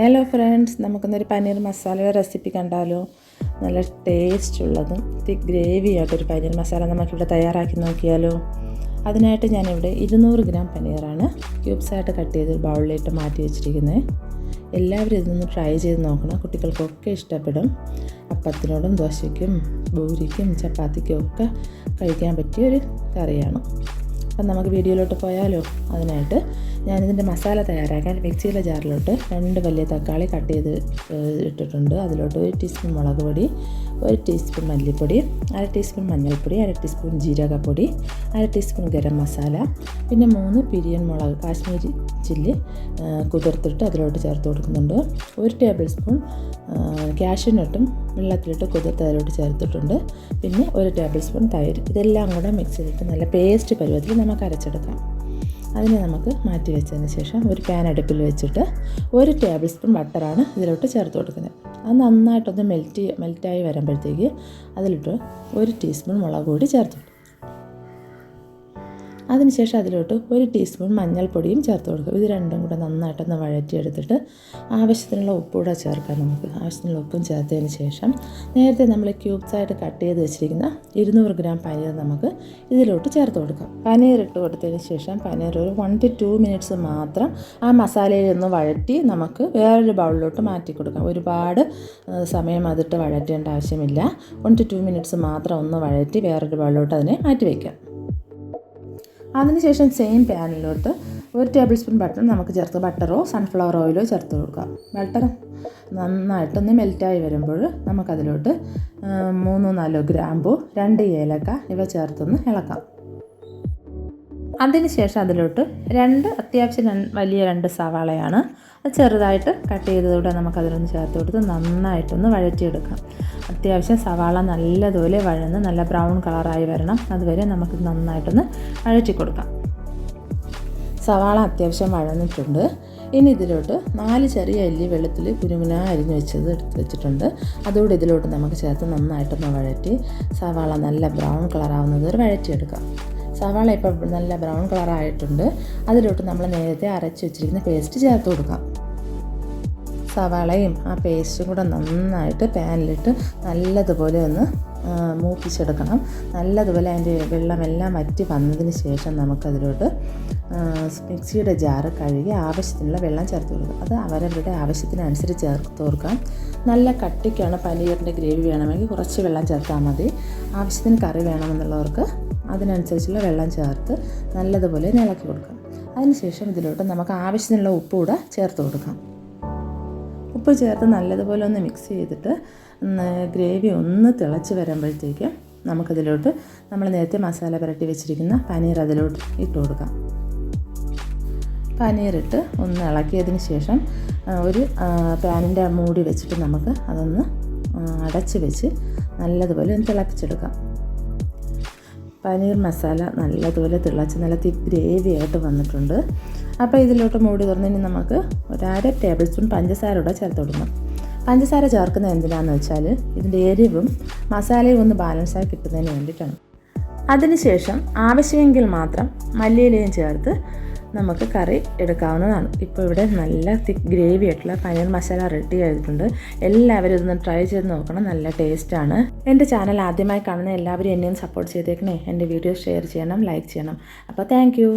Hello friends, നമുക്കിന്നൊരു പനീർ മസാലയുടെ recipe കണ്ടാലോ. നല്ല ടേസ്റ്റുള്ളതും തിക്ക് ഗ്രേവി ആയിട്ടൊരു പനീർ മസാല നമുക്കിവിടെ തയ്യാറാക്കി നോക്കിയാലോ. അതിനായിട്ട് ഞാനിവിടെ 200 ഗ്രാം പനീറാണ് ക്യൂബ്സായിട്ട് കട്ട് ചെയ്ത് ബൗളിലിട്ട് മാറ്റി വെച്ചിരിക്കുന്നത്. എല്ലാവരും ഇതൊന്ന് ട്രൈ ചെയ്ത് നോക്കണം, കുട്ടികൾക്കൊക്കെ ഇഷ്ടപ്പെടും. അപ്പത്തിനോടും ദോശയ്ക്കും പൂരിക്കും ചപ്പാത്തിക്കും ഒക്കെ കഴിക്കാൻ പറ്റിയൊരു കറിയാണ്. അപ്പം നമുക്ക് വീഡിയോയിലോട്ട് പോയാലോ. അതിനായിട്ട് ഞാനിതിൻ്റെ മസാല തയ്യാറാക്കാൻ മിക്സിയിലെ ജാറിലോട്ട് 2 വലിയ തക്കാളി കട്ട് ചെയ്ത് ഇട്ടിട്ടുണ്ട്. അതിലോട്ട് 1 ടീസ്പൂൺ മുളക് പൊടി, 1 ടീസ്പൂൺ മല്ലിപ്പൊടി, 1/2 ടീസ്പൂൺ മഞ്ഞൾപ്പൊടി, 1/2 ടീസ്പൂൺ ജീരകപ്പൊടി, 1/2 ടീസ്പൂൺ ഗരം മസാല, പിന്നെ 3 പിരിയൻ മുളക് കാശ്മീരി ചില്ലി കുതിർത്തിട്ട് അതിലോട്ട് ചേർത്ത് കൊടുക്കുന്നുണ്ട്. 1 ടേബിൾ സ്പൂൺ കാഷ്യൂനട്ടും വെള്ളത്തിലിട്ട് കുതിർത്ത് അതിലോട്ട് ചേർത്തിട്ടുണ്ട്. പിന്നെ 1 ടേബിൾ സ്പൂൺ തൈര്. ഇതെല്ലാം കൂടെ മിക്സിയിലിട്ട് നല്ല പേസ്റ്റ് പരുവത്തിൽ നമുക്ക് അരച്ചെടുക്കാം. അതിനെ നമുക്ക് മാറ്റി വെച്ചതിന് ശേഷം ഒരു പാൻ അടുപ്പിൽ വെച്ചിട്ട് 1 ടേബിൾ സ്പൂൺ ബട്ടറാണ് ഇതിലോട്ട് ചേർത്ത് കൊടുക്കുന്നത്. അത് നന്നായിട്ടൊന്ന് മെൽറ്റായി വരുമ്പോഴത്തേക്ക് അതിലിട്ട് 1 ടീസ്പൂൺ മുളക് പൊടി ചേർത്ത് കൊടുക്കും. അതിനുശേഷം അതിലോട്ട് 1 ടീസ്പൂൺ മഞ്ഞൾപ്പൊടിയും ചേർത്ത് കൊടുക്കും. ഇത് രണ്ടും കൂടെ നന്നായിട്ടൊന്ന് വഴറ്റിയെടുത്തിട്ട് ആവശ്യത്തിനുള്ള ഉപ്പ് കൂടെ ചേർക്കാം. നമുക്ക് ആവശ്യത്തിനുള്ള ഉപ്പും ചേർത്തതിന് ശേഷം നേരത്തെ നമ്മൾ ക്യൂബ്സായിട്ട് കട്ട് ചെയ്ത് വെച്ചിരിക്കുന്ന 200 ഗ്രാം പനീർ നമുക്ക് ഇതിലോട്ട് ചേർത്ത് കൊടുക്കാം. പനീർ ഇട്ട് കൊടുത്തതിന് ശേഷം പനീർ ഒരു 1 to 2 മിനിറ്റ്സ് മാത്രം ആ മസാലയിൽ ഒന്ന് വഴറ്റി നമുക്ക് വേറൊരു ബൗളിലോട്ട് മാറ്റി കൊടുക്കാം. ഒരുപാട് സമയം അതിട്ട് വഴറ്റേണ്ട ആവശ്യമില്ല. 1 to 2 മിനിറ്റ്സ് മാത്രം ഒന്ന് വഴറ്റി വേറൊരു ബൗളിലോട്ട് അതിനെ മാറ്റി വയ്ക്കാം. അതിനുശേഷം സെയിം പാനിലോട്ട് 1 ടേബിൾ സ്പൂൺ ബട്ടർ നമുക്ക് ചേർത്ത് ബട്ടറോ സൺഫ്ലവർ ഓയിലോ ചേർത്ത് കൊടുക്കാം. ബട്ടർ നന്നായിട്ടൊന്ന് മെൽറ്റായി വരുമ്പോൾ നമുക്കതിലോട്ട് 3-4 ഗ്രാമ്പു, 2 ഏലക്ക ഇവ ചേർത്തൊന്ന് ഇളക്കാം. അതിനുശേഷം അതിലോട്ട് അത്യാവശ്യം വലിയ 2 സവാളയാണ്. അത് ചെറുതായിട്ട് കട്ട് ചെയ്തതോടെ നമുക്കതിലൊന്ന് ചേർത്ത് കൊടുത്ത് നന്നായിട്ടൊന്ന് വഴറ്റിയെടുക്കാം. അത്യാവശ്യം സവാള നല്ലതുപോലെ വഴന്ന് നല്ല ബ്രൗൺ കളറായി വരണം. അതുവരെ നമുക്ക് നന്നായിട്ടൊന്ന് വഴറ്റി കൊടുക്കാം. സവാള അത്യാവശ്യം വഴന്നിട്ടുണ്ട്. ഇനി ഇതിലോട്ട് 4 ചെറിയ അല്ലി വെളുത്തുള്ളി കുനുകുന അരിഞ്ഞ് എടുത്ത് വെച്ചിട്ടുണ്ട്. അതുകൂടി ഇതിലോട്ട് നമുക്ക് ചേർത്ത് നന്നായിട്ടൊന്ന് വഴറ്റി സവാള നല്ല ബ്രൗൺ കളറാവുന്നത് വരെ വഴറ്റിയെടുക്കാം. സവാള ഇപ്പോൾ നല്ല ബ്രൗൺ കളറായിട്ടുണ്ട്. അതിലോട്ട് നമ്മൾ നേരത്തെ അരച്ച് വെച്ചിരിക്കുന്ന പേസ്റ്റ് ചേർത്ത് കൊടുക്കാം. സവാളയും ആ പേസ്റ്റും കൂടെ നന്നായിട്ട് പാനിലിട്ട് നല്ലതുപോലെ ഒന്ന് മൂപ്പിച്ചെടുക്കണം. നല്ലതുപോലെ അതിൻ്റെ വെള്ളമെല്ലാം വറ്റി വന്നതിന് ശേഷം നമുക്കതിലോട്ട് മിക്സിയുടെ ജാറ് കഴുകി ആവശ്യത്തിനുള്ള വെള്ളം ചേർത്ത് കൊടുക്കുക. അത് അവരവരുടെ ആവശ്യത്തിനനുസരിച്ച് ചേർത്ത് കൊടുക്കാം. നല്ല കട്ടിക്കാണ് പനീറിൻ്റെ ഗ്രേവി വേണമെങ്കിൽ കുറച്ച് വെള്ളം ചേർത്താൽ മതി. ആവശ്യത്തിന് കറി വേണമെന്നുള്ളവർക്ക് അതിനനുസരിച്ചുള്ള വെള്ളം ചേർത്ത് നല്ലതുപോലെ ഇളക്കി കൊടുക്കാം. അതിനുശേഷം ഇതിലോട്ട് നമുക്ക് ആവശ്യത്തിനുള്ള ഉപ്പ് കൂടെ ചേർത്ത് കൊടുക്കാം. ഉപ്പ് ചേർത്ത് നല്ലതുപോലെ ഒന്ന് മിക്സ് ചെയ്തിട്ട് ഗ്രേവി ഒന്ന് തിളച്ച് വരുമ്പോഴത്തേക്ക് നമുക്കതിലോട്ട് നമ്മൾ നേരത്തെ മസാല പുരട്ടി വെച്ചിരിക്കുന്ന പനീർ അതിലോട്ട് ഇട്ട് കൊടുക്കാം. പനീറിട്ട് ഒന്ന് ഇളക്കിയതിന് ശേഷം ഒരു പാനിൻ്റെ മൂടി വെച്ചിട്ട് നമുക്ക് അതൊന്ന് അടച്ച് വെച്ച് നല്ലതുപോലെ ഒന്ന് തിളപ്പിച്ചെടുക്കാം. പനീർ മസാല നല്ലതുപോലെ തിളച്ച് നല്ല തിക്ക് ഗ്രേവി ആയിട്ട് വന്നിട്ടുണ്ട്. അപ്പോൾ ഇതിലോട്ട് മൂടി തുറന്നതിന് നമുക്ക് 1/2 ടേബിൾ സ്പൂൺ പഞ്ചസാര കൂടെ ചേർത്ത് കൊടുക്കണം. പഞ്ചസാര ചേർക്കുന്നത് എന്തിനാണെന്ന് വെച്ചാൽ ഇതിൻ്റെ എരിവും മസാലയും ഒന്ന് ബാലൻസായി കിട്ടുന്നതിന് വേണ്ടിയിട്ടാണ്. അതിനുശേഷം ആവശ്യമെങ്കിൽ മാത്രം മല്ലിയിലയും ചേർത്ത് നമുക്ക് കറി എടുക്കാവുന്നതാണ്. ഇപ്പോൾ ഇവിടെ നല്ല തിക്ക് ഗ്രേവി ആയിട്ടുള്ള പനീർ മസാല റെഡി ആയിട്ടുണ്ട്. എല്ലാവരും ഇതൊന്ന് ട്രൈ ചെയ്ത് നോക്കണം, നല്ല ടേസ്റ്റാണ്. എൻ്റെ ചാനൽ ആദ്യമായി കാണുന്ന എല്ലാവരും എന്നെയും സപ്പോർട്ട് ചെയ്തേക്കണേ. എൻ്റെ വീഡിയോ ഷെയർ ചെയ്യണം, ലൈക്ക് ചെയ്യണം. അപ്പോൾ താങ്ക് യു.